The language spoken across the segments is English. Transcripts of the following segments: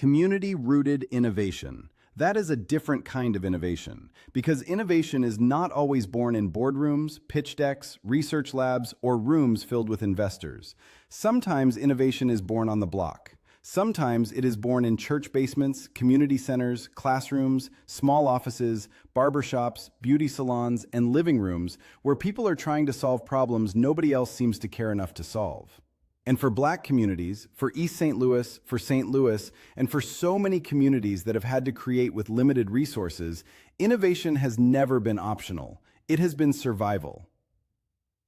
Community-rooted innovation. That is a different kind of innovation, because innovation is not always born in boardrooms, pitch decks, research labs, or rooms filled with investors. Sometimes innovation is born on the block. Sometimes it is born in church basements, community centers, classrooms, small offices, barbershops, beauty salons, and living rooms where people are trying to solve problems nobody else seems to care enough to solve. And for Black communities, for East St. Louis, for St. Louis, and for so many communities that have had to create with limited resources, innovation has never been optional. It has been survival.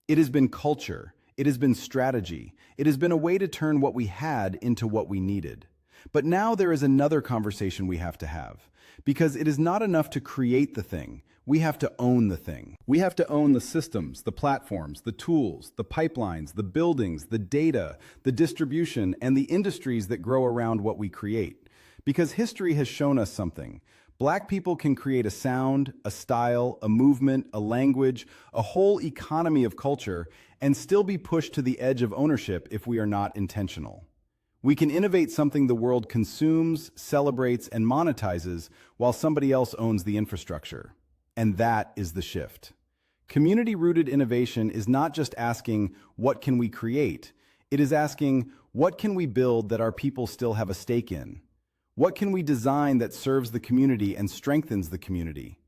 It has been culture. It has been strategy. It has been a way to turn what we had into what we needed. But now there is another conversation we have to have, because it is not enough to create the thing. We have to own the thing. We have to own the systems, the platforms, the tools, the pipelines, the buildings, the data, the distribution, and the industries that grow around what we create. Because history has shown us something. Black people can create a sound, a style, a movement, a language, a whole economy of culture, and still be pushed to the edge of ownership if we are not intentional. We can innovate something the world consumes, celebrates, and monetizes while somebody else owns the infrastructure. And that is the shift. Community-rooted innovation is not just asking, what can we create? It is asking, what can we build that our people still have a stake in? What can we design that serves the community and strengthens the community?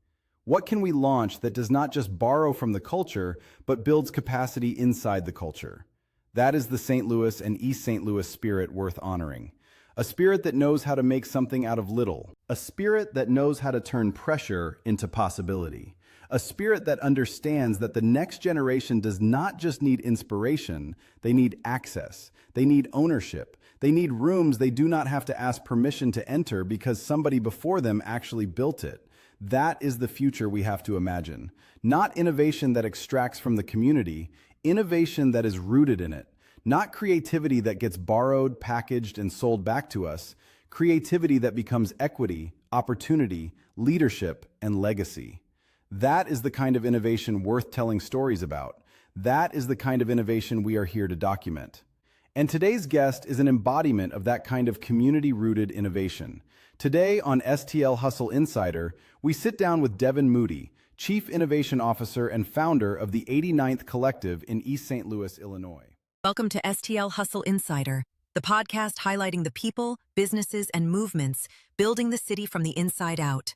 What can we launch that does not just borrow from the culture, but builds capacity inside the culture? That is the St. Louis and East St. Louis spirit worth honoring. A spirit that knows how to make something out of little. A spirit that knows how to turn pressure into possibility. A spirit that understands that the next generation does not just need inspiration, they need access. They need ownership. They need rooms they do not have to ask permission to enter because somebody before them actually built it. That is the future we have to imagine. Not innovation that extracts from the community, innovation that is rooted in it. Not creativity that gets borrowed, packaged, and sold back to us. Creativity that becomes equity, opportunity, leadership, and legacy. That is the kind of innovation worth telling stories about. That is the kind of innovation we are here to document. And today's guest is an embodiment of that kind of community-rooted innovation. Today on STL Hustle Insider, we sit down with Devin Moody, Chief Innovation Officer and founder of the 89th Collective in East St. Louis, Illinois. Welcome to STL Hustle Insider, the podcast highlighting the people, businesses, and movements building the city from the inside out.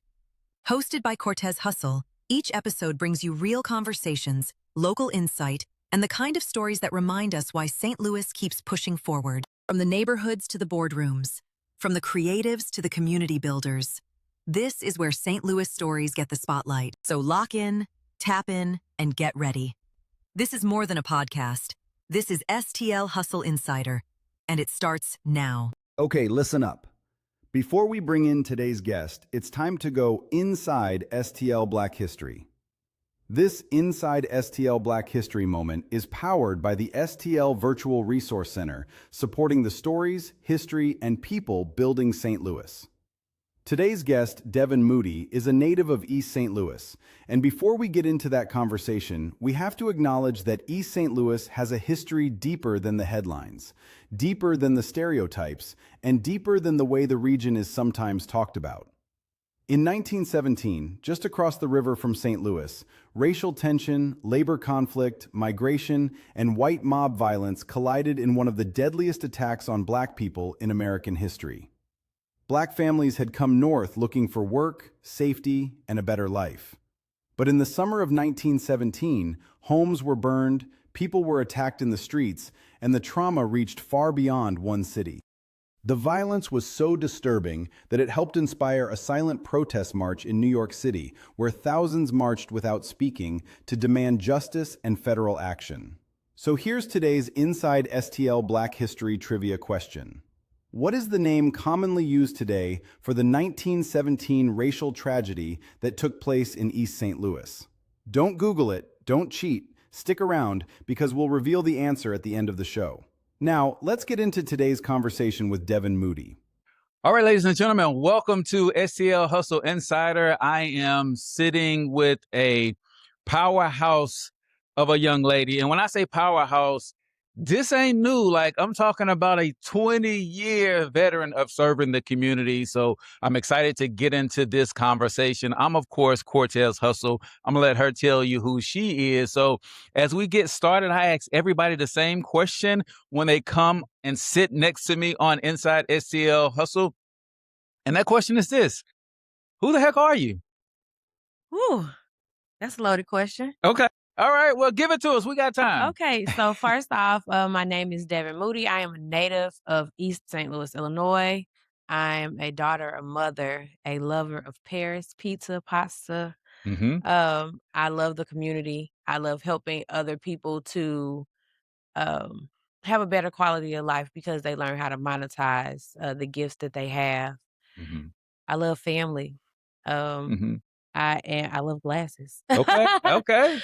Hosted by Cortez Hustle, each episode brings you real conversations, local insight, and the kind of stories that remind us why St. Louis keeps pushing forward. From the neighborhoods to the boardrooms, from the creatives to the community builders. This is where St. Louis stories get the spotlight. So lock in, tap in, and get ready. This is more than a podcast. This is STL Hustle Insider, and it starts now. Okay, listen up. Before we bring in today's guest, it's time to go inside STL Black History. This Inside STL Black History moment is powered by the STL Virtual Resource Center, supporting the stories, history, and people building St. Louis. Today's guest, Devin Moody, is a native of East St. Louis, and before we get into that conversation, we have to acknowledge that East St. Louis has a history deeper than the headlines, deeper than the stereotypes, and deeper than the way the region is sometimes talked about. In 1917, just across the river from St. Louis, racial tension, labor conflict, migration, and white mob violence collided in one of the deadliest attacks on Black people in American history. Black families had come north looking for work, safety, and a better life. But in the summer of 1917, homes were burned, people were attacked in the streets, and the trauma reached far beyond one city. The violence was so disturbing that it helped inspire a silent protest march in New York City, where thousands marched without speaking to demand justice and federal action. So here's today's Inside STL Black History trivia question. What is the name commonly used today for the 1917 racial tragedy that took place in East St. Louis? Don't Google it, don't cheat, stick around because we'll reveal the answer at the end of the show. Now, let's get into today's conversation with Devin Moody. All right, ladies and gentlemen, welcome to STL Hustle Insider. I am sitting with a powerhouse of a young lady. And when I say powerhouse, This ain't new. Like, I'm talking about a 20-year veteran of serving the community. So I'm excited to get into this conversation. I'm, of course, Cortez Hustle. I'm going to let her tell you who she is. So as we get started, I ask everybody the same question when they come and sit next to me on Inside STL Hustle. And that question is this: who the heck are you? Whew, that's a loaded question. Okay. All right. Well, give it to us. We got time. Okay, so first off, my name is Devin Moody. I am a native of East St. Louis, Illinois. I am a daughter, a mother, a lover of Paris, pizza, pasta. Mm-hmm. I love the community. I love helping other people to um, have a better quality of life because they learn how to monetize the gifts that they have. Mm-hmm. I love family. Um, Mm-hmm. I love glasses. Okay. Okay.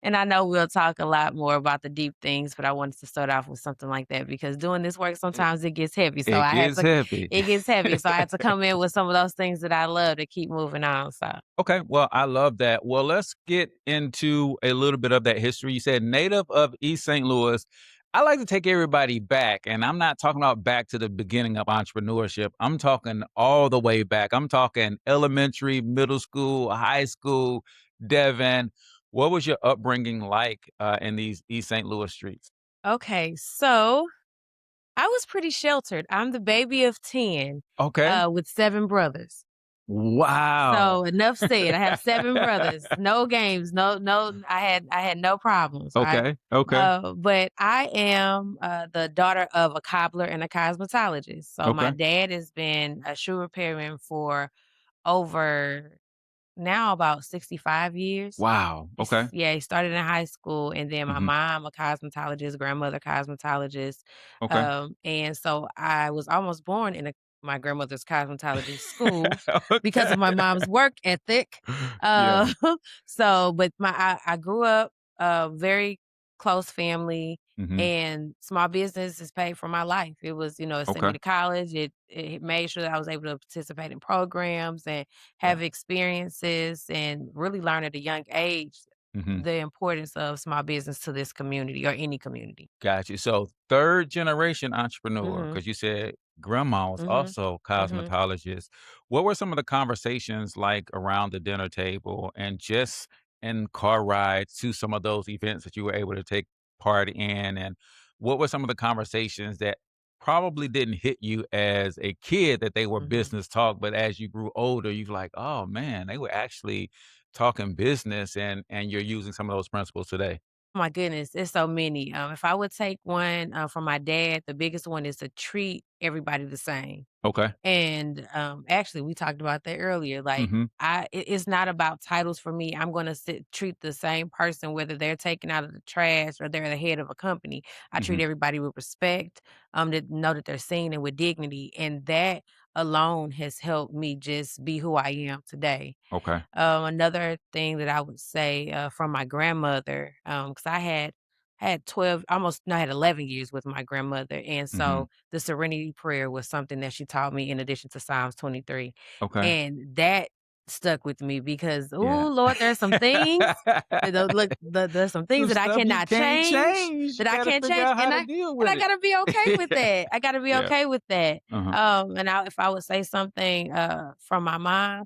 And I know we'll talk a lot more about the deep things, but I wanted to start off with something like that because doing this work sometimes it gets heavy. So It I had gets to heavy. it gets heavy. So I had to come in with some of those things that I love to keep moving on. So Okay, well, I love that. Well, let's get into a little bit of that history. You said native of East St. Louis. I like to take everybody back, and I'm not talking about back to the beginning of entrepreneurship. I'm talking all the way back. I'm talking elementary, middle school, high school. Devin, what was your upbringing like in these East St. Louis streets? okay, so I was pretty sheltered. I'm the baby of 10 Okay. with 7 brothers. Wow. So enough said. I have 7 brothers. No games. No. I had no problems. Right. Okay. Okay. But I am the daughter of a cobbler and a cosmetologist. So my Okay. dad has been a shoe repairman for over now about 65 years. Wow. Okay. Yeah, he started in high school, and then my Hmm. mom, a cosmetologist, grandmother, cosmetologist. Okay. And so I was almost born in my grandmother's cosmetology school because of my Okay. mom's work ethic. Yeah. Uh, but I grew up very close family, Hmm. and small business has paid for my life. It was, it sent me Okay. to college. It made sure that I was able to participate in programs and Yeah. have experiences and really learn at a young age Hmm. the importance of small business to this community or any community. Got you. So third generation entrepreneur, Mhm. because you said grandma was Mhm. also Mhm. cosmetologist. What were some of the conversations like around the dinner table and just in car rides to some of those events that you were able to take part in? And what were some of the conversations that probably didn't hit you as a kid that they were Mhm. business talk, but as you grew older, you're like, oh man, they were actually talking business and you're using some of those principles today. My goodness, it's so many. If I would take one from my dad, the biggest one is to treat everybody the same. Okay. And actually, we talked about that earlier. Like, Mm-hmm. it's not about titles for me. I'm going to treat the same person, whether they're taken out of the trash or they're the head of a company. I Mm-hmm. treat everybody with respect, that know that they're seen and with dignity, and that alone has helped me just be who I am today. Okay. Another thing that I would say from my grandmother, because I had 12, almost no, I had 11 years with my grandmother, and Mhm. so the Serenity Prayer was something that she taught me in addition to Psalms 23, Okay. and that stuck with me because, Yeah. oh Lord, there's some things that there's some things Some that I stuff you cannot can't change, change. You that I gotta can't figure change, out how to deal and with I it. gotta be okay with that. I gotta be Yeah. okay with that. Uh-huh. If I would say something from my mom,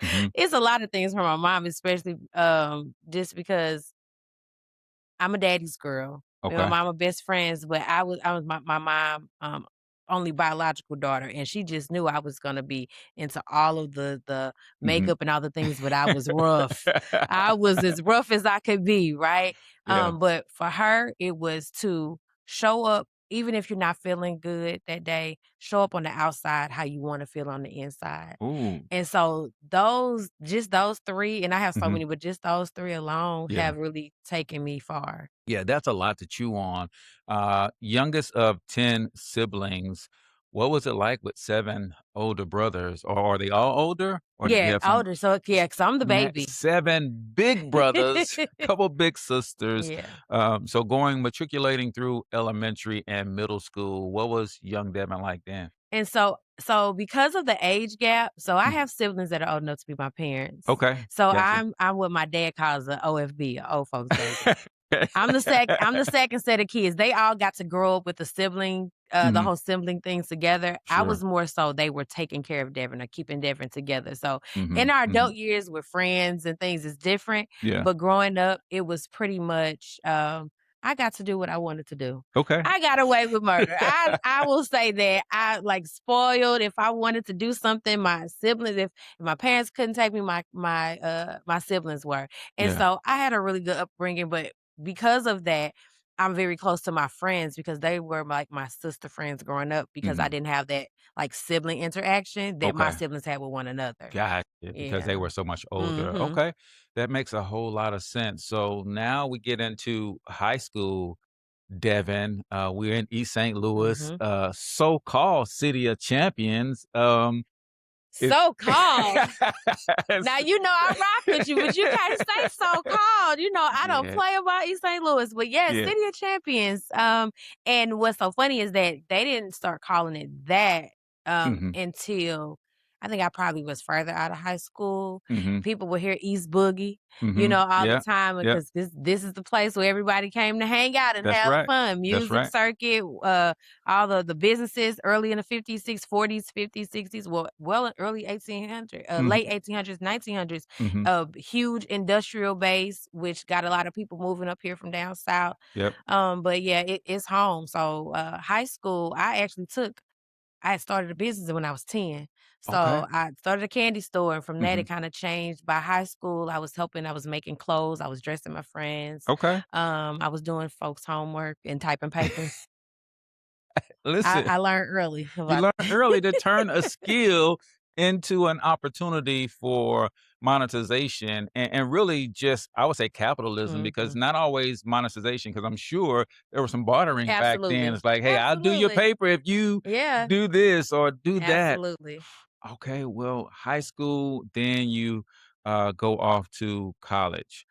Mhm. it's a lot of things from my mom, especially, just because I'm a daddy's girl. Me and my Okay. mom are best friends, but I was my mom, only biological daughter, and she just knew I was gonna be into all of the Mhm. makeup and all the things, but I was rough. I was as rough as I could be, right? Yeah. But for her, it was to show up, even if you're not feeling good that day, show up on the outside how you wanna feel on the inside. Ooh. And so those 3, and I have so Mhm. many, but just those 3 alone Yeah. have really taken me far. Yeah, that's a lot to chew on. Youngest of 10 siblings, What was it like with 7 older brothers? Or are they all older? Or did you Yeah, have some older, so yeah, 'cause I'm the man, baby. 7 big brothers, couple big sisters. Yeah. So matriculating through elementary and middle school, what was young Devin like then? And so because of the age gap, so I Mm, have siblings that are old enough to be my parents. okay, So gotcha. I'm what my dad calls a OFB, a old folks baby. I'm the second set of kids. They all got to grow up with the sibling, the Mhm, whole sibling things together. I sure. was more so they were taking care of Devin or keeping Devin together. So in Mhm, our mhm. adult years with friends and things is different. Yeah. But growing up, it was pretty much I got to do what I wanted to do. Okay. I got away with murder. I will say that I like spoiled. If I wanted to do something, my siblings, if my parents couldn't take me, my siblings were. And Yeah. so I had a really good upbringing, but because of that, I'm very close to my friends because they were like my sister friends growing up because I Mhm. didn't have that like sibling interaction that my Okay. siblings had with one another. Gotcha, because they Yeah. were so much older. Mhm. Okay. That makes a whole lot of sense. So now we get into high school, Devin. We're in East St. Louis, Mhm. so-called City of Champions. It So called. Now you know I rock with you, but you can't say so called. You know I don't Yeah, play about East St. Louis, but yeah, yeah. City of Champions. And what's so funny is that they didn't start calling it that Mhm, until I think I probably was further out of high school. mhm, People would hear East Boogie, mhm. all the Yeah, time yeah. because this is the place where everybody came to hang out and That's have right. fun. That's Music right. circuit, all the businesses early in the 50s, 40s, 50s, 60s, early 1800s, Mhm, late 1800s, 1900s, mhm. a huge industrial base, which got a lot of people moving up here from down south. Yep. But yeah, it's home. So high school, I had started a business when I was 10. Okay. So I started a candy store, and from that Mhm. it kind of changed. By high school, I was making clothes, I was dressing my friends, Okay. I was doing folks' homework and typing papers. I, Listen, I learned early you about learn early to turn a skill into an opportunity for monetization and really just, I would say, capitalism, because Mhm. not always monetization, because I'm sure there was some bartering back then. Absolutely. It's like, hey, I'll do your Absolutely. paper if you Yeah, do this or do that. absolutely. Okay, well, high school, then you go off to college.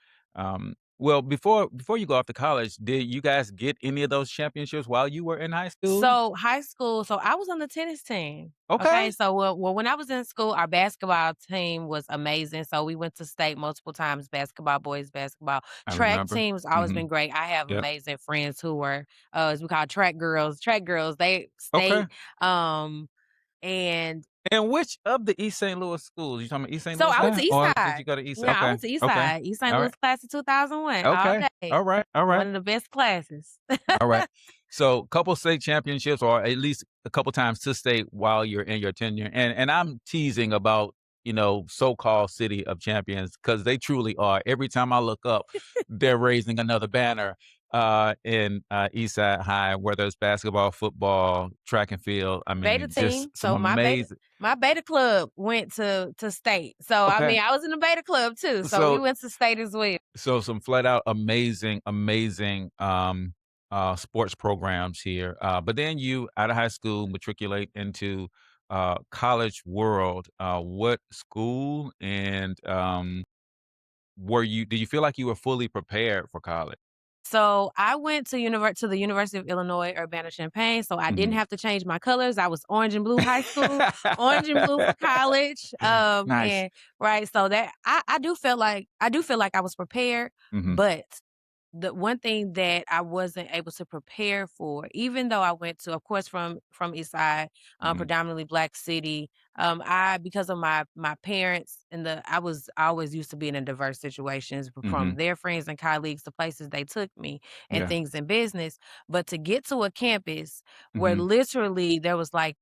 Well, before you go off to college, did you guys get any of those championships while you were in high school? So high school, so I was on the tennis team. Okay, Okay, so when I was in school, our basketball team was amazing. So we went to state multiple times, basketball, boys basketball. I Track remember. team's always Hmm. been great. I have Yep. amazing friends who were, as we call track girls. Track girls, they Okay. state, um, and And which of the East St. Louis schools? You talking about East St. so Louis I went High, to East or did Side. you go to East? Yeah, I Okay. went to East Okay. Side. East St. All Louis right. class of 2001 all Okay. day. All right. All One right. of the best classes. All right. So, couple state championships, or at least a couple times to state while you're in your tenure. And I'm teasing about, so-called City of Champions, because they truly are. Every time I look up, they're raising another banner in Eastside High, whether it's basketball, football, track and field. I Beta mean, just team. some So amazing. my beta club went to state. So I Okay. mean, I was in the beta club too. So we So went to state as well. So some flat out amazing, amazing sports programs here. But then you out of high school matriculate into college world. What school and did you feel like you were fully prepared for college? So I went to the University of Illinois Urbana-Champaign. So I didn't Mhm. have to change my colors. I was orange and blue high school, orange and blue for college. Nice. And right. So that I do feel like I was prepared, Mhm. but the one thing that I wasn't able to prepare for, even though I went to, of course, from East Side, Mhm. predominantly black city, I because of my parents and I always used to being in diverse situations from Mhm. their friends and colleagues to places they took me and Yeah. things in business. But to get to a campus where Mhm. literally there was like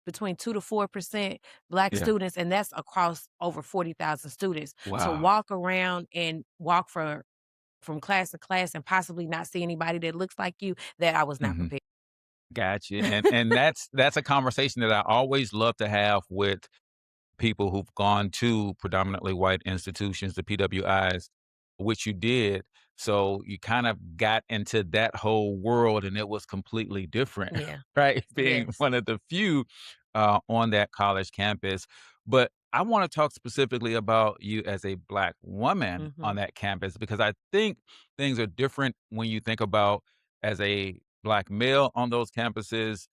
between 2 to 4% black Yeah. students, and that's across over 40,000 students. To Wow. walk around and walk from class to class and possibly not see anybody that looks like you, that I was not Mhm. prepared. Gotcha. And that's a conversation that I always love to have with people who've gone to predominantly white institutions, the PWIs, which you did. So you kind of got into that whole world and it was completely different, Yeah. right? Being Yes. one of the few on that college campus. But I want to talk specifically about you as a Black woman on Mhm. that campus because I think things are different when you think about as a Black male on those campuses.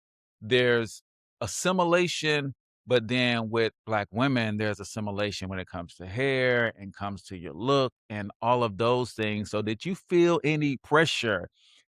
There's assimilation, but then with Black women, there's assimilation when it comes to hair and comes to your look and all of those things. So did you feel any pressure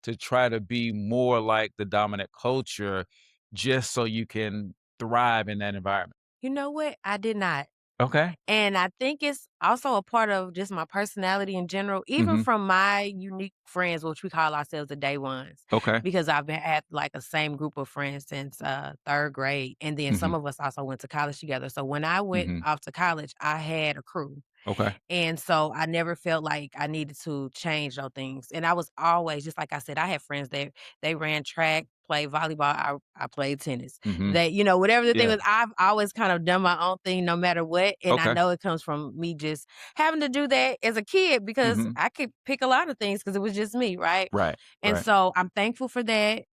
to try to be more like the dominant culture just so you can thrive in that environment? You know what? I did not. Okay. And I think it's also a part of just my personality in general, even Mhm. from my unique friends, which we call ourselves the day ones, Okay. because I've been had like a same group of friends since 3rd grade. And then some Mhm. of us also went to college together. So when I went Mhm. off to college, I had a crew. Okay. And so I never felt like I needed to change those things. And I was always, just like I said, I had friends that they ran track, played volleyball. I played tennis. Mhm. That, whatever the thing Yeah. was, I've always kind of done my own thing no matter what. And I Okay. know it comes from me just having to do that as a kid because Mhm. I could pick a lot of things because it was just me, right? Right. And Right. so I'm thankful for that.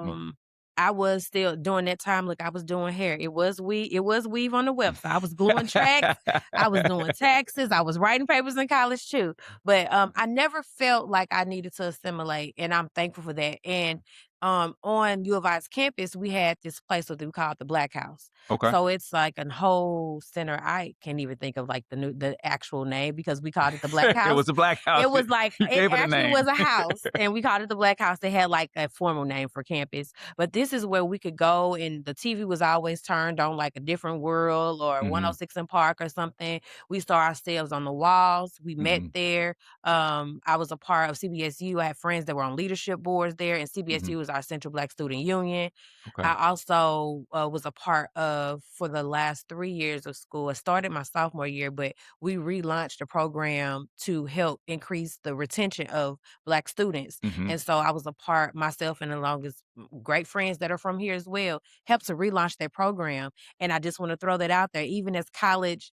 Mm. I was still during that time, look, I was doing hair. It was weave on the website. I was gluing tracks, I was doing taxes, I was writing papers in college too. But I never felt like I needed to assimilate, and I'm thankful for that. And on U of I's campus, we had this place that we called the Black House. Okay. So it's like a whole center. I can't even think of like the actual name because we called it the Black It House. was a Black house. It was like You it gave it a actually name. was a house, and we called it the Black House. They had like a formal name for campus, but this is where we could go, and the TV was always turned on, like a different world or Mhm. 106 in Park or something. We saw ourselves on the walls. We met Mhm. there. I was a part of CBSU. I had friends that were on leadership boards there, and Mhm. CBSU was our Central Black Student Union. Okay. I also was a part of for the last 3 years of school. I started my sophomore year, but we relaunched the program to help increase the retention of Black students. Mhm. And so I was a part, myself and along with great friends that are from here as well, helped to relaunch that program. And I just want to throw that out there. Even as college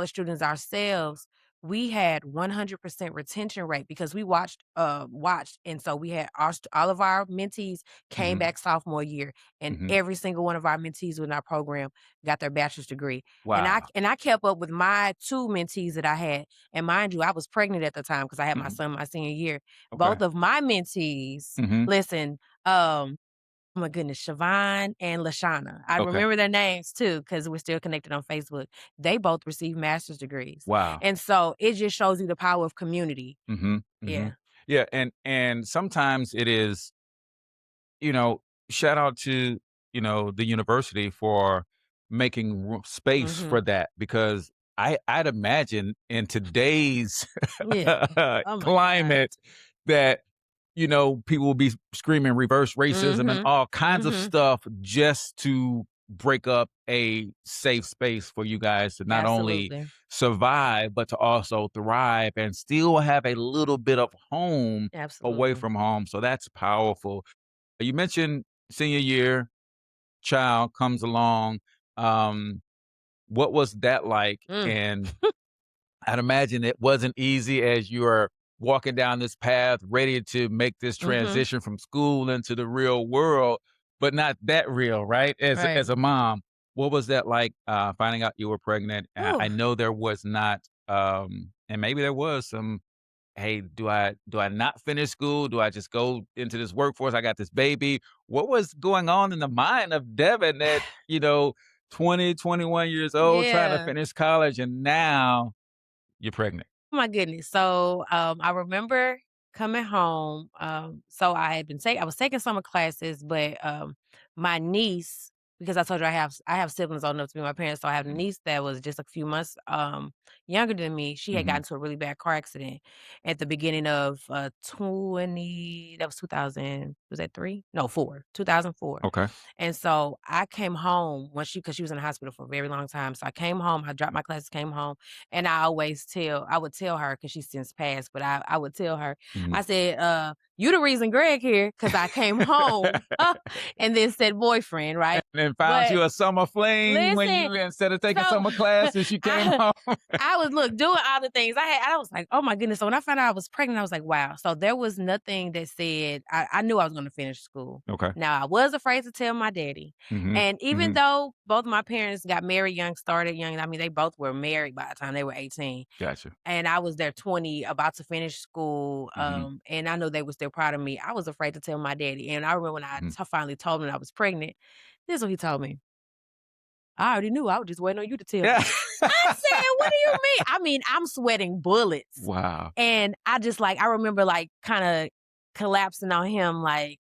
students ourselves, we had 100% retention rate because we watched, and so we had all of our mentees came Mhm. back sophomore year, and Mhm. every single one of our mentees within our program got their bachelor's degree. And I Wow. and I kept up with my 2 mentees that I had, and mind you, I was pregnant at the time because I had my Mhm. son my senior year. Okay. Both of my mentees, Mhm. listen, oh my goodness, Siobhan and Lashana. I Okay. remember their names too because we're still connected on Facebook. They both received master's degrees, Wow. and so it just shows you the power of community. Mhm. Mhm. Yeah. Yeah, and sometimes it is, you know, shout out to, the university for making space for Mhm. that because I'd imagine in today's Yeah. Oh my god. climate that, people will be screaming reverse racism and Mhm. all kinds of Mhm. stuff just to break up a safe space for you guys to not only Absolutely. survive, but to also thrive and still have a little bit of home away Absolutely. from home. So that's powerful. You mentioned senior year, child comes along. Um, what was that like? Mm. And I'd imagine it wasn't easy as you are walking down this path, ready to make this Mhm. transition from school into the real world, but not that real, right? As Right. a mom, what was that like finding out you were pregnant? Ooh. I know there was not, and maybe there was some. Hey, do I not finish school? Do I just go into this workforce? I got this baby. What was going on in the mind of Devin at 20, 21 years old, trying to Yeah. finish college, and now you're pregnant. Oh my goodness. So, I remember coming home. So I was taking summer classes, but my niece, because I told you I have siblings old enough to be my parents, so I have a Mhm, niece that was just a few months younger than me. She had gotten mhm. into a really bad car accident at the beginning of 2000, was that 3? No, 4, 2004. Okay. And so I came home when because she was in the hospital for a very long time. So I came home, I dropped my classes, came home, and I would tell her, because she's since passed, but I would tell her, Mhm, I said, you the reason Greg here, because I came home and then said boyfriend, right? And then found you a summer fling when you, instead of taking summer classes, you came home. I was, doing all the things. I was like, oh my goodness. So when I found out I was pregnant, I was like, wow. So there was nothing that said, I knew I was going to finish school. Okay. Now, I was afraid to tell my daddy. And even though both my parents got married young, started young, I mean, they both were married by the time they were 18. Gotcha. And I was there 20, about to finish school. And I know they were still proud of me. I was afraid to tell my daddy. And I remember when I finally told him that I was pregnant, this is what he told me. I already knew. I was just waiting on you to tell me. I said, what do you mean? I mean, I'm sweating bullets. Wow. And I just I remember kind of collapsing on him, like,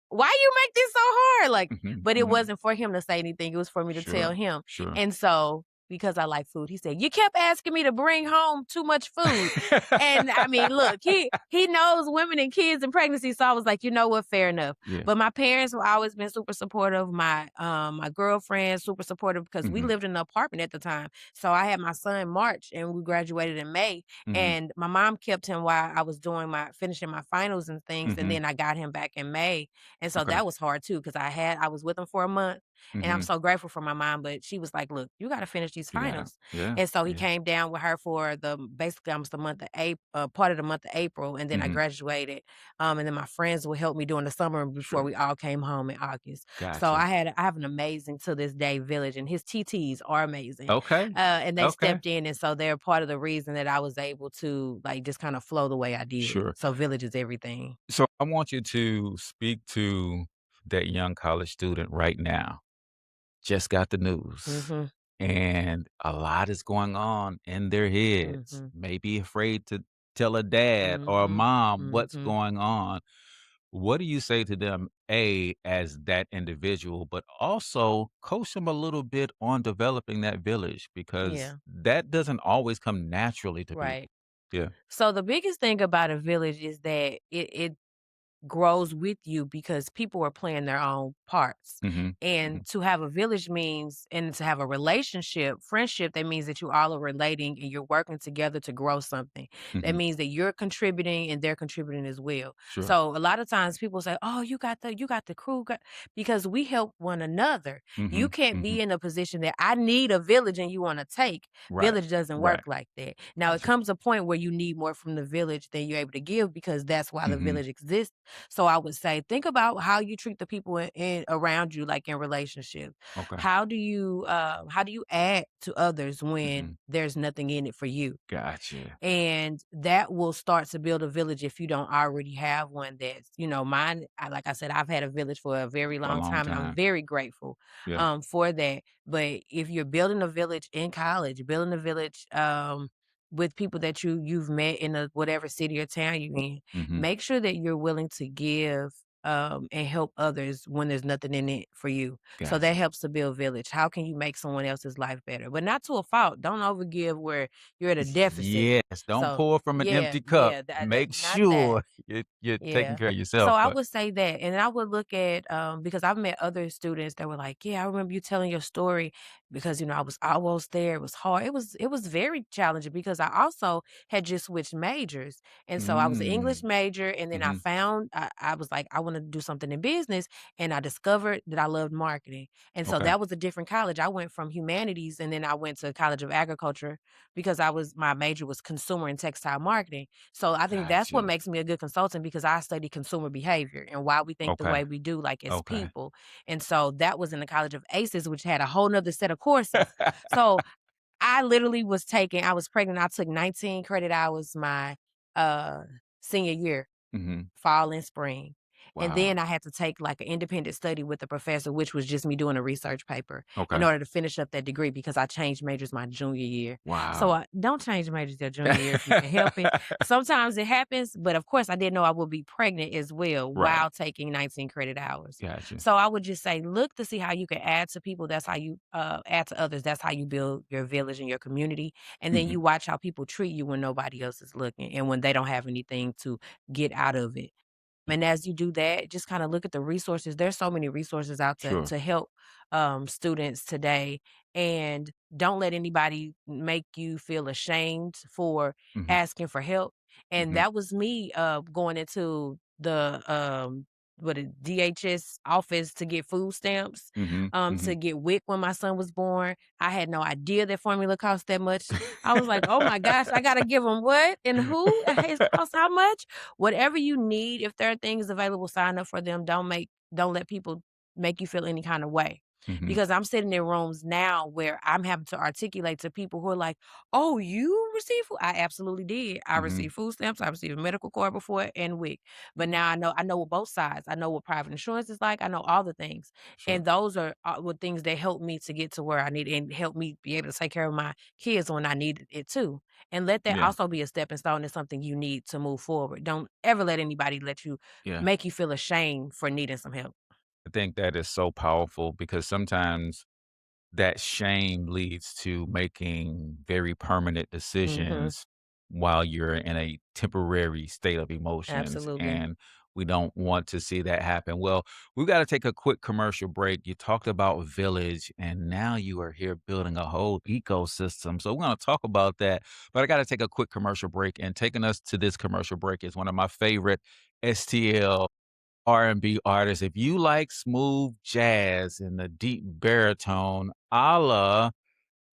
why you make this so hard? But it wasn't for him to say anything. It was for me to tell him. Sure. And so, because I like food, he said, you kept asking me to bring home too much food. And I mean, look, he knows women and kids and pregnancy. So I was like, you know what? Fair enough. Yeah. But my parents have always been super supportive. My girlfriend, super supportive, because we lived in an apartment at the time. So I had my son in March and we graduated in May. And my mom kept him while I was finishing my finals and things. And then I got him back in May. And so that was hard too, because I was with him for a month. And I'm so grateful for my mom, but she was like, look, you got to finish these finals. Yeah. And so he came down with her for basically almost the month of April, part of the month of April. And then I graduated. And then my friends would help me during the summer before we all came home in August. Gotcha. So I have an amazing, to this day, village, and his TTs are amazing. Okay. And they stepped in. And so they're part of the reason that I was able to just kind of flow the way I did. Sure. So village is everything. So I want you to speak to that young college student right now. Just got the news. And a lot is going on in their heads. Maybe afraid to tell a dad or a mom what's going on. What do you say to them, as that individual, but also coach them a little bit on developing that village, because that doesn't always come naturally to people. Yeah. So the biggest thing about a village is that it grows with you, because people are playing their own parts. And to have a village means, and to have a relationship, friendship, that means that you all are relating and you're working together to grow something. That means that you're contributing and they're contributing as well. Sure. So a lot of times people say, oh, you got the crew, because we help one another. You can't be in a position that I need a village and you want to take. Village doesn't work like that. Now, it comes a point where you need more from the village than you're able to give, because that's why the village exists. So I would say, think about how you treat the people around you, like in relationships. Okay. How do you add to others when there's nothing in it for you? Gotcha. And that will start to build a village if you don't already have one. That's, mine. Like I said, I've had a village for a very long time, and I'm very grateful for that. But if you're building a village in college, building a village with people that you've met in whatever city or town you're in, make sure that you're willing to give and help others when there's nothing in it for you. Gotcha. So that helps to build village. How can you make someone else's life better? But not to a fault. Don't overgive where you're at a deficit. Yes, don't pour from an empty cup. Make sure you're taking care of yourself. So I would say that. And I would look at, because I've met other students that were like, I remember you telling your story, because, I was almost there. It was hard. It was very challenging, because I also had just switched majors. And so I was an English major. And then I found, I was like, I want to do something in business. And I discovered that I loved marketing. And so that was a different college. I went from humanities, and then I went to College of Agriculture, because my major was consumer and textile marketing. So I think that's what makes me a good consultant, because I study consumer behavior and why we think the way we do, like as people. And so that was in the College of ACES, which had a whole nother set of courses. So I literally I was pregnant. I took 19 credit hours my senior year, fall and spring. Wow. And then I had to take like an independent study with the professor, which was just me doing a research paper in order to finish up that degree, because I changed majors my junior year. Wow. So don't change majors your junior year if you can help it. Sometimes it happens, but of course I didn't know I would be pregnant as well while taking 19 credit hours. Gotcha. So I would just say, look to see how you can add to people. That's how you add to others. That's how you build your village and your community. And then you watch how people treat you when nobody else is looking and when they don't have anything to get out of it. And as you do that, just kind of look at the resources. There's so many resources out to help students today. And don't let anybody make you feel ashamed for asking for help. And that was me going into the what a DHS office to get food stamps, Mhm, to mhm. get WIC when my son was born. I had no idea that formula cost that much. I was like, "Oh my gosh, I gotta give them what and who? It costs how much?" Whatever you need, if there are things available, sign up for them. Don't let people make you feel any kind of way. Mhm, Because I'm sitting in rooms now where I'm having to articulate to people who are like, "Oh, you received food?" I absolutely did. I mhm. received food stamps. I received a medical card before and WIC. But now I know what both sides. I know what private insurance is like. I know all the things. Sure. And those are what things that help me to get to where I need and help me be able to take care of my kids when I need it too. And let that Yeah, also be a stepping stone and something you need to move forward. Don't ever let anybody let you yeah. make you feel ashamed for needing some help. I think that is so powerful because sometimes that shame leads to making very permanent Mhm. decisions while you're in a temporary state of emotions, Absolutely. and we don't want to see that happen. Well, we got to take a quick commercial break. You talked about village, and now you are here building a whole ecosystem. So we're going to talk about that, but I got to take a quick commercial break. And taking us to this commercial break is one of my favorite STL R&B artists. If you like smooth jazz and the deep baritone, a la,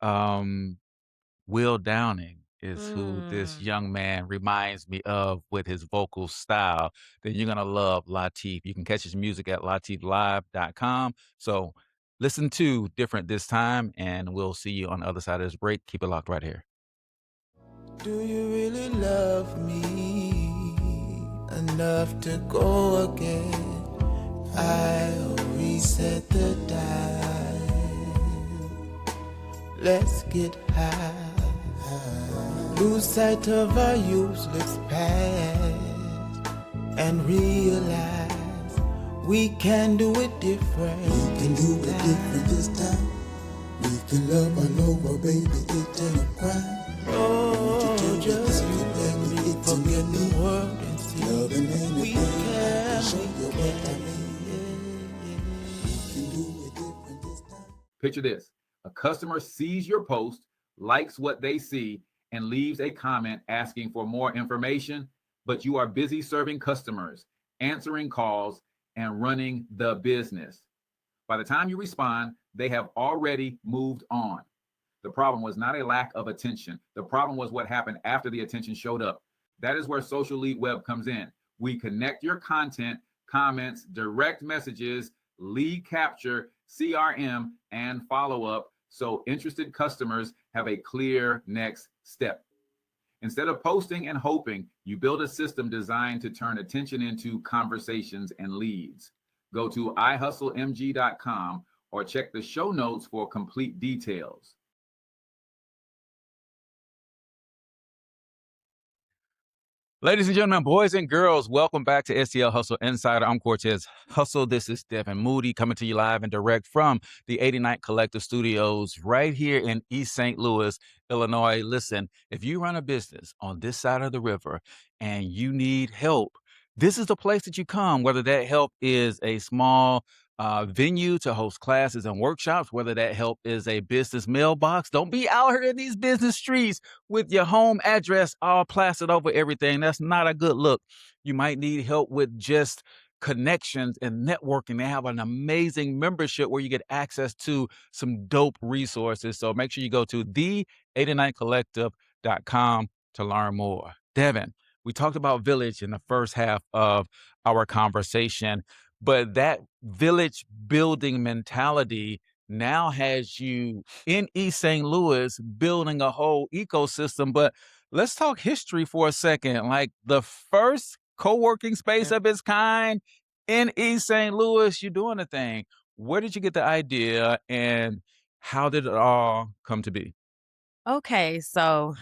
um, Will Downing is who this Mm. young man reminds me of with his vocal style, then you're gonna love Latif. You can catch his music at latiflive.com. So listen to Different This Time, and we'll see you on the other side of this break. Keep it locked right here. Do you really love me enough to go again? I'll reset the dial. Let's get high. Lose sight of our useless past and realize we can do it different. We can do it different this time. We can love all over, baby, it ain't a crime. Oh, just you and me forget the world and see loving ain't we can show you what I mean. Yeah. We can do it different this time. Picture this: a customer sees your post, likes what they see, and leaves a comment asking for more information, but you are busy serving customers, answering calls, and running the business. By the time you respond, they have already moved on. The problem was not a lack of attention. The problem was what happened after the attention showed up. That is where Social Lead Web comes in. We connect your content, comments, direct messages, lead capture, CRM, and follow up so interested customers have a clear next step. Instead of posting and hoping, you build a system designed to turn attention into conversations and leads. Go to ihustlemg.com or check the show notes for complete details. Ladies and gentlemen, boys and girls, welcome back to STL Hustle Insider. I'm Cortez Hustle. This is Devin Moody coming to you live and direct from the 89th Collective Studios right here in East St. Louis, Illinois. Listen, if you run a business on this side of the river and you need help, this is the place that you come, whether that help is a small venue to host classes and workshops, whether that help is a business mailbox. Don't be out here in these business streets with your home address all plastered over everything. That's not a good look. You might need help with just connections and networking. They have an amazing membership where you get access to some dope resources. So make sure you go to the89collective.com to learn more. Devin, we talked about village in the first half of our conversation, but that village building mentality now has you in East St. Louis building a whole ecosystem. But let's talk history for a second. Like the first co-working space of its kind in East St. Louis, you're doing a thing. Where did you get the idea and how did it all come to be? Okay, so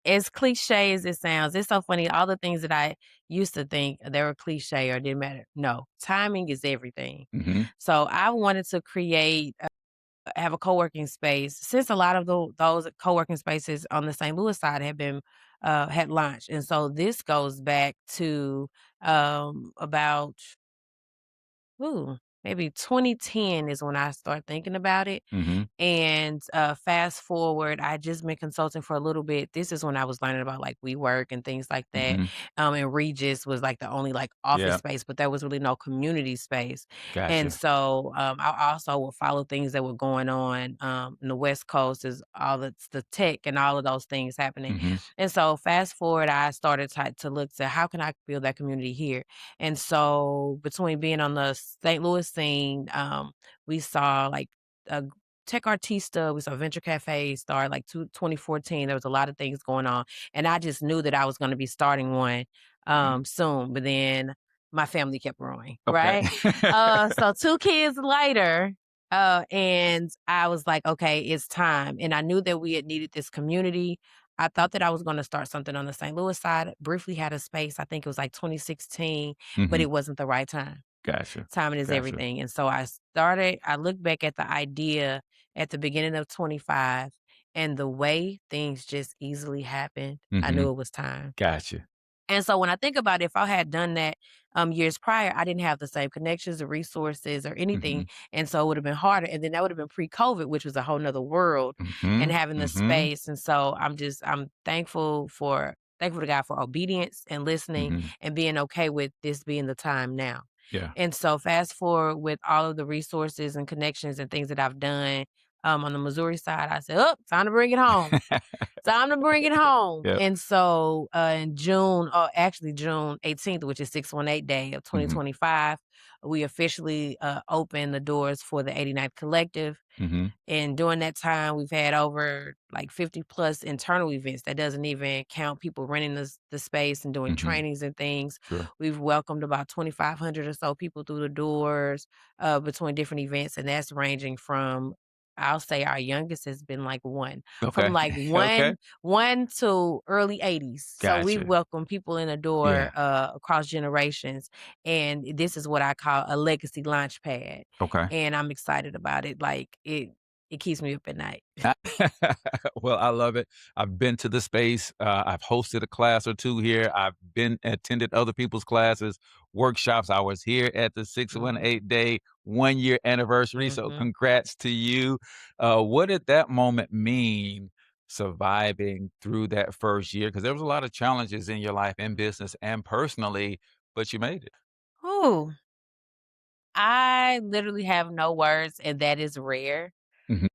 as cliche as it sounds, it's so funny. All the things that I used to think they were cliche or didn't matter. No, timing is everything. Hmm. So I wanted to create, have a co-working space since a lot of those co-working spaces on the St. Louis side had been had launched, and so this goes back to about maybe 2010 is when I started thinking about it. Mhm. And fast forward, I had just been consulting for a little bit. This is when I was learning about like WeWork and things like that. Mhm. And Regis was like the only like office Yeah. space, but there was really no community space. And Gotcha. so I also would follow things that were going on in the West Coast, is all the tech and all of those things happening. Mhm. And so fast forward, I started to look to how can I build that community here. And so between being on the St. Louis scene, we saw like a Tech Artista, we saw Venture Cafe start like 2014. There was a lot of things going on. And I just knew that I was going to be starting one Mm. soon. But then my family kept growing, Okay. right? So 2 kids later, and I was like, okay, it's time. And I knew that we had needed this community. I thought that I was going to start something on the St. Louis side. Briefly had a space. I think it was like 2016, but Mhm. it wasn't the right time. Gotcha. Timing is Gotcha. everything. And so I looked back at the idea at the beginning of 25, and the way things just easily happened, I knew Mhm. it was time. Gotcha. And so when I think about it, if I had done that years prior, I didn't have the same connections or resources or anything. Mhm. And so it would have been harder. And then that would have been pre-COVID, which was a whole nother world, and Mhm. having the Mhm. space. And so I'm thankful to God for obedience and listening Mhm. and being okay with this being the time now. Yeah. And so fast forward with all of the resources and connections and things that I've done on the Missouri side, I said, oh, time to bring it home. Time to bring it home. Yep. And so in June, actually June 18th, which is 618 day of Mhm. 2025, we officially opened the doors for the 89th Collective. Mhm. And during that time, we've had over like 50 plus internal events. That doesn't even count people renting the space and doing Mhm. trainings and things. Sure. We've welcomed about 2,500 or so people through the doors between different events. And that's ranging from, I'll say our youngest has been like one, from Okay. like Okay. one to early 80s. So we've Gotcha. welcomed people in the door Yeah. across generations. And this is what I call a legacy launch pad. Okay. And I'm excited about it. Like it keeps me up at night. Well, I love it. I've been to the space. I've hosted a class or two here. I've been attended other people's classes, workshops. I was here at the Mhm, 618 day 1 year anniversary. So mhm. congrats to you. What did that moment mean surviving through that first year? Because there was a lot of challenges in your life, in business and personally, but you made it. Ooh, I literally have no words, and that is rare. Mhm.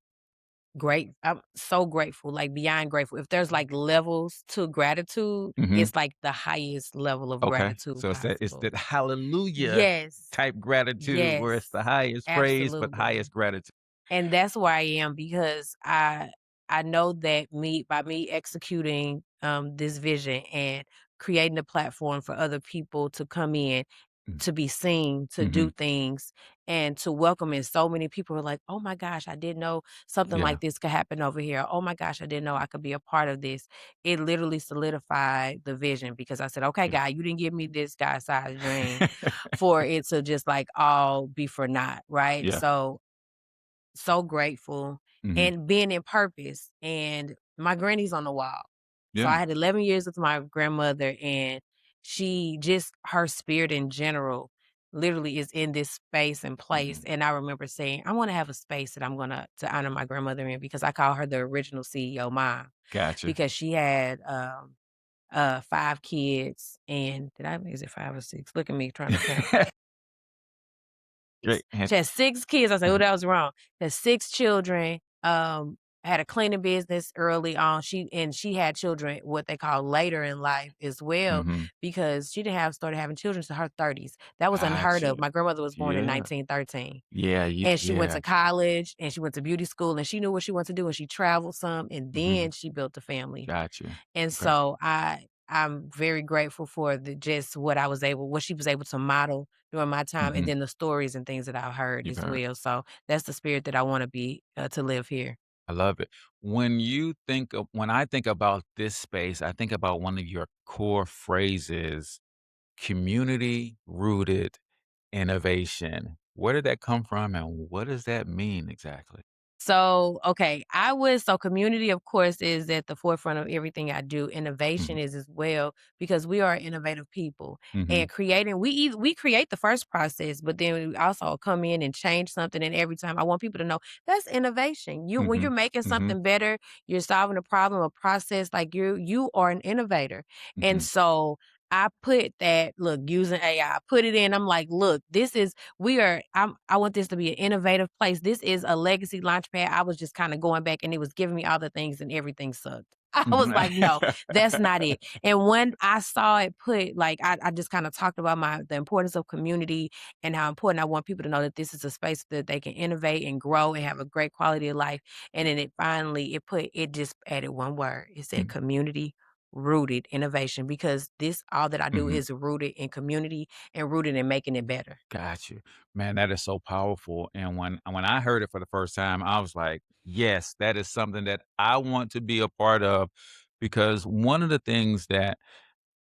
I'm so grateful, like beyond grateful. If there's like levels to gratitude, Mhm. it's like the highest level of Okay. gratitude So it's possible. that hallelujah Yes, type gratitude where yes, it's the highest praise, but absolutely. highest gratitude. And that's where I am because I know that me executing this vision and creating a platform for other people to come in, Mm. to be seen, to do Mhm. things, and to welcome in so many people are like, oh my gosh, I didn't know something Yeah. like this could happen over here. Oh my gosh, I didn't know I could be a part of this. It literally solidified the vision because I said, okay, Yeah. God, you didn't give me this guy sized dream for it to just like all be for naught, right? Yeah. So grateful Mhm. and being in purpose. And my granny's on the wall. So I Yeah. had 11 years with my grandmother, and she just her spirit in general literally is in this space and place. Mhm. And I remember saying, I want to have a space that I'm gonna to honor my grandmother in because I call her the original CEO mom Gotcha. because she had 5 kids and did I is it 5 or 6? Look at me trying to count. Great. And She had 6 kids. I said, "Oh, mhm. that was wrong." She had 6 children, had a cleaning business early on. She had children, what they call later in life as well, Mhm. because she didn't have started having children to her 30s. That was unheard Gotcha. of. My grandmother was born in Yeah. 1913. Yeah, And she went yeah. to college, and she went to beauty school, and she knew what she wanted to do, and she traveled some, and Mhm. then she built a family. Gotcha. And Okay. so I'm very grateful for the just what she was able to model during my time and Mhm. then the stories and things that I've heard You've as heard. well. So that's the spirit that I want to be to live here. I love it. When I think about this space, I think about one of your core phrases, community rooted innovation. Where did that come from and what does that mean exactly? So, okay, so community, of course, is at the forefront of everything I do. Innovation Mhm. is as well, because we are innovative people, Mhm. and we create the first process, but then we also come in and change something. And every time I want people to know that's innovation. When you're Mhm. making Mhm. something better, you're solving a problem, a process, like you are an innovator. And Mhm. so I put that, look, using AI, put it in. I'm like, look, I want this to be an innovative place. This is a legacy launchpad. I was just kind of going back and it was giving me all the things and everything sucked. I was Mhm. like, no, that's not it. And when I saw it put, like, I just kind of talked about the importance of community and how important I want people to know that this is a space that they can innovate and grow and have a great quality of life. And then it just added one word. It said community rooted innovation, because all that I do Mhm. is rooted in community and rooted in making it better. Got you. Man, that is so powerful. And when I heard it for the first time, I was like, yes, that is something that I want to be a part of, because one of the things that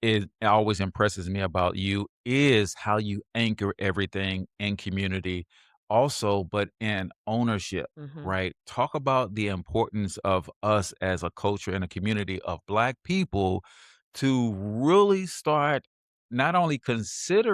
it always impresses me about you is how you anchor everything in community also, but in ownership, Mhm. right? Talk about the importance of us as a culture and a community of Black people to really start not only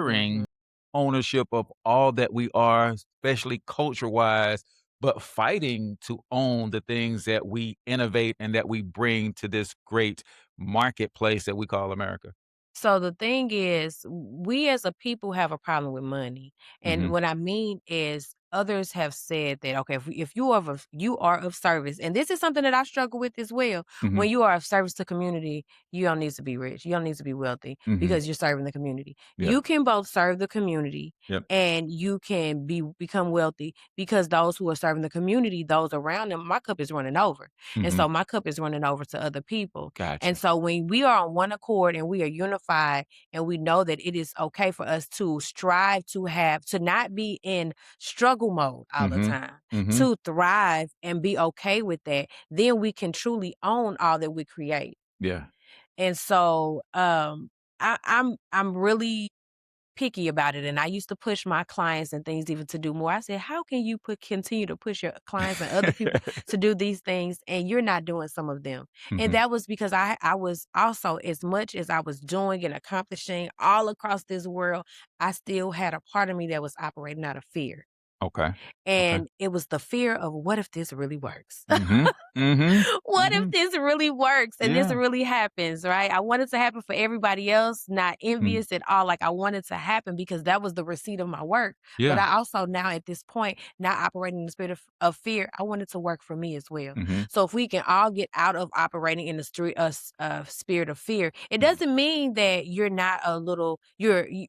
Mhm. considering ownership of all that we are, especially culture wise, but fighting to own the things that we innovate and that we bring to this great marketplace that we call America. So the thing is, we as a people have a problem with money. And Mhm, what I mean is, others have said that, okay, if you are of service, and this is something that I struggle with as well. mhm, When you are of service to community, you don't need to be rich. You don't need to be wealthy, mhm. because you're serving the community. Yep, You can both serve the community yep. and you can become wealthy, because those who are serving the community, those around them, my cup is running over. And Mhm. so my cup is running over to other people. And Gotcha. so when we are on one accord and we are unified, and we know that it is okay for us to strive to not be in struggle mode all the Mhm, time, mhm. to thrive and be okay with that, then we can truly own all that we create. Yeah. And so I'm really picky about it. And I used to push my clients and things even to do more. I said, how can you continue to push your clients and other people to do these things and you're not doing some of them? And Mhm. that was because I was also, as much as I was doing and accomplishing all across this world, I still had a part of me that was operating out of fear. Okay, okay. And it was the fear of, what if this really works? Mhm, mhm, What if mhm. this really works and this Yeah. really happens, right? I want it to happen for everybody else, not Mm. envious at all. Like, I want it to happen because that was the receipt of my work. But Yeah. I also now, at this point, not operating in the spirit of fear, I want it to work for me as well. Mhm. So if we can all get out of operating in the spirit of fear, it Mhm. doesn't mean that you're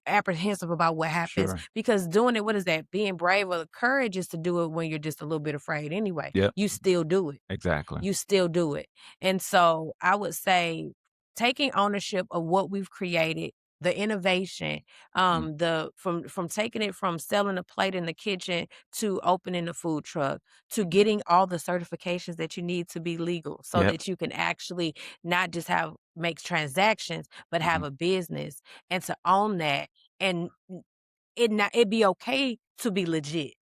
apprehensive about what happens, Sure. because doing it, what is that? Being brave or the courage is to do it when you're just a little bit afraid anyway. Yep. You still do it. Exactly. You still do it. And so I would say, taking ownership of what we've created, the innovation, Mm. the from taking it from selling a plate in the kitchen to opening a food truck, to getting all the certifications that you need to be legal, so Yep. that you can actually not just make transactions, but have Mhm. a business, and to own that, and it be okay to be legit.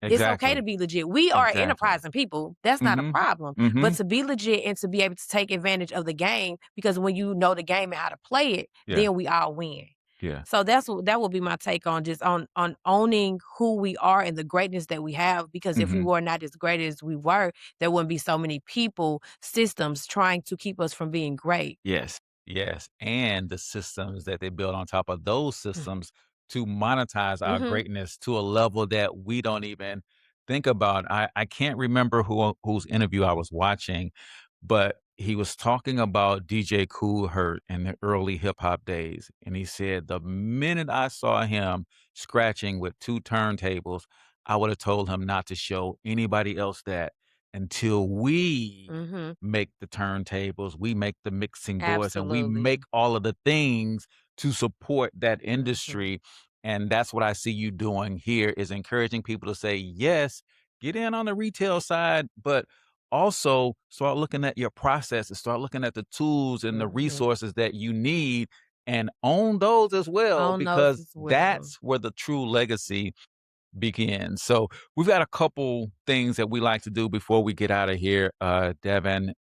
It's okay to Exactly. be legit. We are Exactly. enterprising people. That's not a Mhm. problem. But Mhm. to be legit and to be able to take advantage of the game, because when you know the game and how to play it, Yeah. then we all win. Yeah. So that will be my take on just on owning who we are and the greatness that we have. Because if we Mhm. were not as great as we were, there wouldn't be so many people, systems trying to keep us from being great. Yes, yes, and the systems that they build on top of those systems to monetize our Mm-hmm. greatness to a level that we don't even think about. I can't remember whose interview I was watching, but he was talking about DJ Kool Herc in the early hip hop days, and he said the minute I saw him scratching with two turntables, I would have told him not to show anybody else that until we Mm-hmm. make the turntables, we make the mixing boards, and we Absolutely. make all of the things to support that Mm-hmm. industry. And that's what I see you doing here is encouraging people to say, yes, get in on the retail side, but also start looking at your processes, start looking at the tools and the Mm-hmm. resources that you need and own those as well, Own those because as well. that's where the true legacy begins. So we've got a couple things that we like to do before we get out of here, Devin.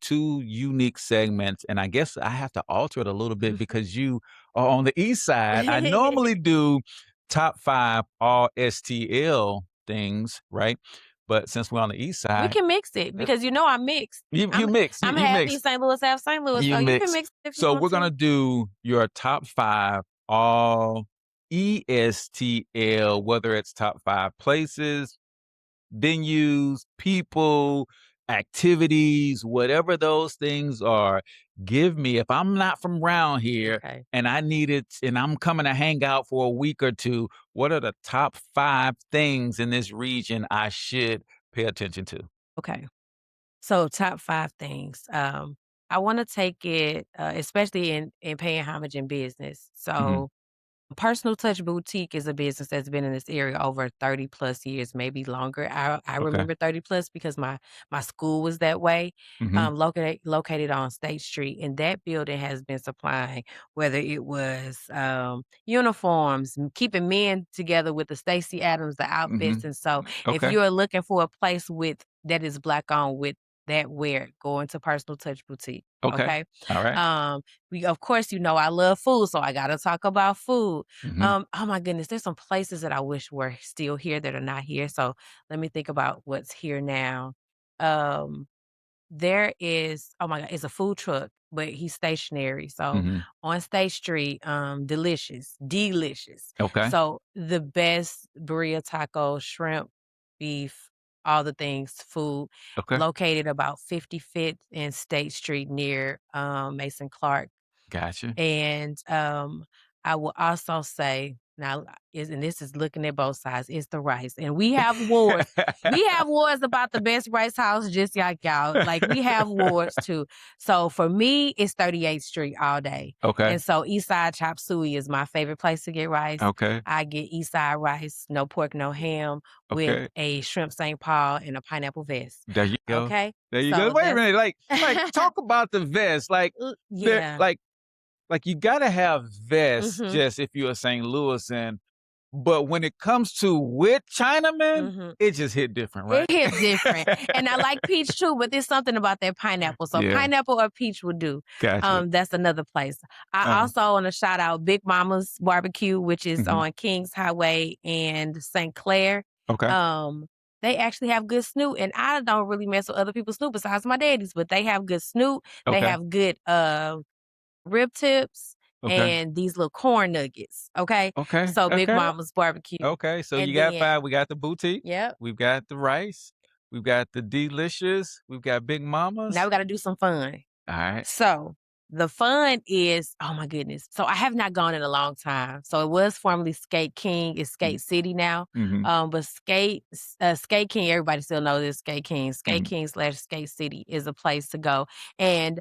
Two unique segments, and I guess I have to alter it a little bit because you are on the east side. I normally do top 5 all STL things, right? But since we're on the east We side, can mix it because I'm mixed. you mix. I'm You half mix. East St. Louis, half St. Louis. You So you can mix. mix it if you So want we're to. gonna do your top 5 all ESTL, whether it's top 5 places, venues, people, activities, whatever those things are. Give me, if I'm not from around here Okay. and I need it and I'm coming to hang out for a week or two, what are the top 5 things in this region I should pay attention to? Okay. So top 5 things. I want to take it, especially in paying homage in business. So Personal Touch Boutique is a business that's been in this area over 30 plus years, maybe longer. I Okay. remember 30 plus because my school was that way, Mhm. located on State Street. And that building has been supplying, whether it was uniforms, keeping men together with the Stacey Adams, the outfits. Mhm. And so if Okay. you're looking for a place that is Black owned with that wear, go into Personal Touch Boutique. Okay. Okay. All right. Of course, I love food, so I gotta talk about food. Mhm. Oh my goodness, there's some places that I wish were still here that are not here. So let me think about what's here now. Um, there is, oh my God, it's a food truck, but he's stationary. So Mhm. on State Street, delicious. Okay. So the best burrito, taco, shrimp, beef, all the things, food, Okay. located about 55th and State Street near Mason Clark. Gotcha. And I will also say now, and this is looking at both sides, it's the rice. And we have wars. We have wars about the best rice house, just like y'all. Like we have wars too. So for me, it's 38th Street all day. Okay. And so Eastside Chop Suey is my favorite place to get rice. Okay. I get Eastside rice, no pork, no ham, with Okay. a shrimp St. Paul and a pineapple vest. There you go. Okay. There you So go. Wait a that's minute. Like talk about the vest. Like yeah. like you gotta have vests Mhm. just if you're a St. Louis but when it comes to with Chinamen, Mhm. it just hit different, right? It hits different. And I like peach too, but there's something about that pineapple. So Yeah. pineapple or peach would do. Gotcha. That's another place. I also want to shout out Big Mama's Barbecue, which is Mhm. on Kings Highway and St. Clair. Okay. They actually have good snoot, and I don't really mess with other people's snoot besides my daddy's, but they have good snoot. They Okay. have good rib tips Okay. and these little corn nuggets. Okay. Okay. So Big Okay. Mama's Barbecue. Okay. So And you got then- 5. We got the boutique. Yep. We've got the rice. We've got the delicious. We've got Big Mama's. Now we got to do some fun. All right. So the fun is, oh my goodness. So I have not gone in a long time. So it was formerly Skate King. It's Skate City now. Mhm. But Skate King, everybody still knows this Skate King. Skate Mhm. King / Skate City is a place to go. And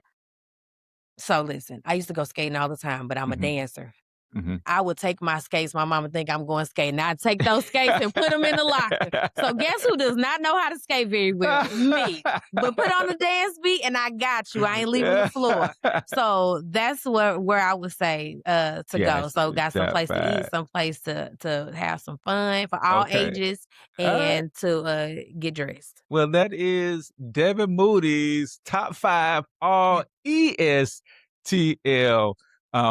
so listen, I used to go skating all the time, but I'm a Mhm. dancer. Mhm. I would take my skates. My mama think I'm going skating. I'd take those skates and put them in the locker. So guess who does not know how to skate very well? Me. But put on the dance beat and I got you. I ain't leaving the floor. So that's where I would say to go. Yes, So got some top place to 5. eat, some place to have some fun for all Okay. ages, All right. and to get dressed. Well, that is Devin Moody's top 5 all ESTL.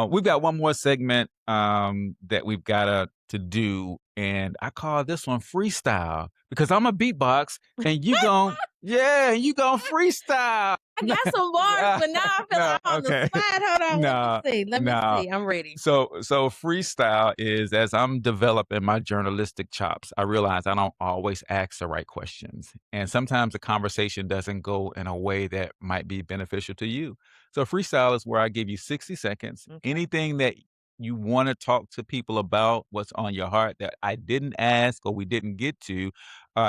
We've got one more segment that we've got to do, and I call this one freestyle because I'm a beatbox, and you gon' you gon' freestyle. I got some bars, but now I feel like I'm on okay. the spot. Hold on, let me see. I'm ready. So freestyle is as I'm developing my journalistic chops, I realize I don't always ask the right questions. And sometimes the conversation doesn't go in a way that might be beneficial to you. So freestyle is where I give you 60 seconds. Okay. Anything that you want to talk to people about, what's on your heart that I didn't ask or we didn't get to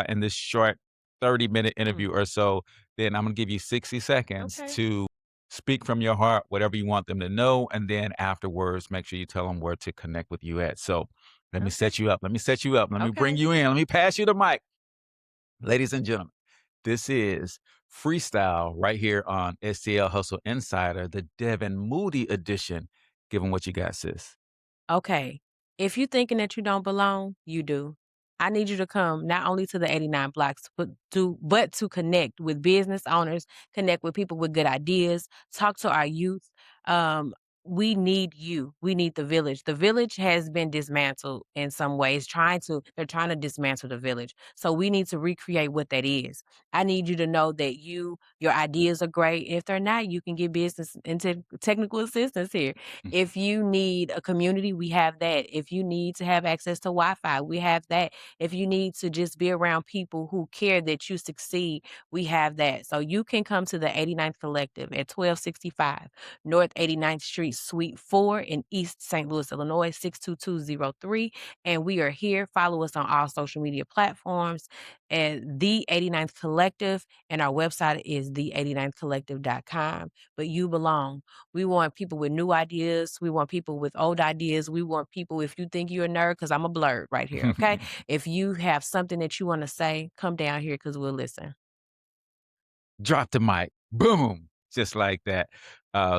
in this short 30-minute interview or so, then I'm going to give you 60 seconds to speak from your heart, whatever you want them to know. And then afterwards, make sure you tell them where to connect with you at. So let me set you up. Let me bring you in. Let me pass you the mic. Ladies and gentlemen, this is freestyle right here on STL Hustle Insider, the Devin Moody edition. Give them what you got, sis. Okay. If you thinking that you don't belong, you do. I need you to come not only to the 89 blocks, but to connect with business owners, connect with people with good ideas, talk to our youth. Um, we need you. We need the village. The village has been dismantled in some ways, they're trying to dismantle the village. So we need to recreate what that is. I need you to know that your ideas are great. If they're not, you can get business and technical assistance here. If you need a community, we have that. If you need to have access to Wi-Fi, we have that. If you need to just be around people who care that you succeed, we have that. So you can come to the 89th Collective at 1265 North 89th Street, Suite 4 in East St. Louis, Illinois, 62203. And we are here. Follow us on all social media platforms at The 89th Collective. And our website is the89thcollective.com. But you belong. We want people with new ideas. We want people with old ideas. We want people, if you think you're a nerd, because I'm a blurred right here, okay? If you have something that you want to say, come down here because we'll listen. Drop the mic. Boom. Just like that.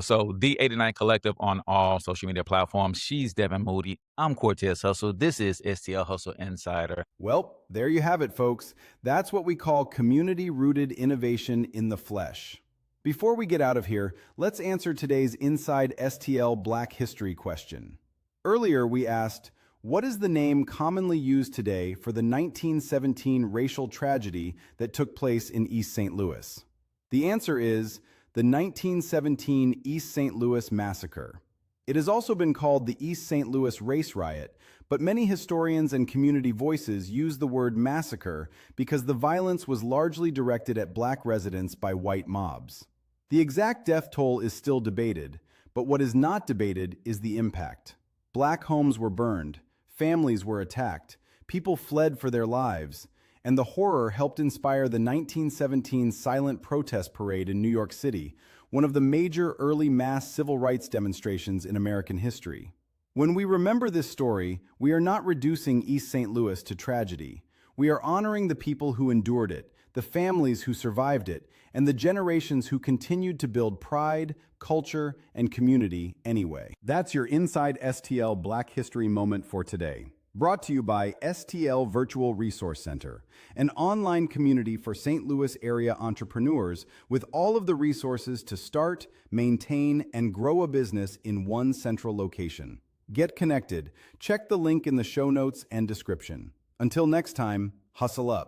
So the 89 Collective on all social media platforms. She's Devin Moody. I'm Cortez Hustle. This is STL Hustle Insider. Well, there you have it, folks. That's what we call community-rooted innovation in the flesh. Before we get out of here, let's answer today's Inside STL Black History question. Earlier, we asked, what is the name commonly used today for the 1917 racial tragedy that took place in East St. Louis? The answer is the 1917 East St. Louis Massacre. It has also been called the East St. Louis Race Riot, but many historians and community voices use the word massacre because the violence was largely directed at black residents by white mobs. The exact death toll is still debated, but what is not debated is the impact. Black homes were burned, families were attacked, people fled for their lives, and the horror helped inspire the 1917 Silent Protest Parade in New York City, one of the major early mass civil rights demonstrations in American history. When we remember this story, we are not reducing East St. Louis to tragedy. We are honoring the people who endured it, the families who survived it, and the generations who continued to build pride, culture, and community anyway. That's your Inside STL Black History moment for today. Brought to you by STL Virtual Resource Center, an online community for St. Louis area entrepreneurs with all of the resources to start, maintain, and grow a business in one central location. Get connected. Check the link in the show notes and description. Until next time, hustle up.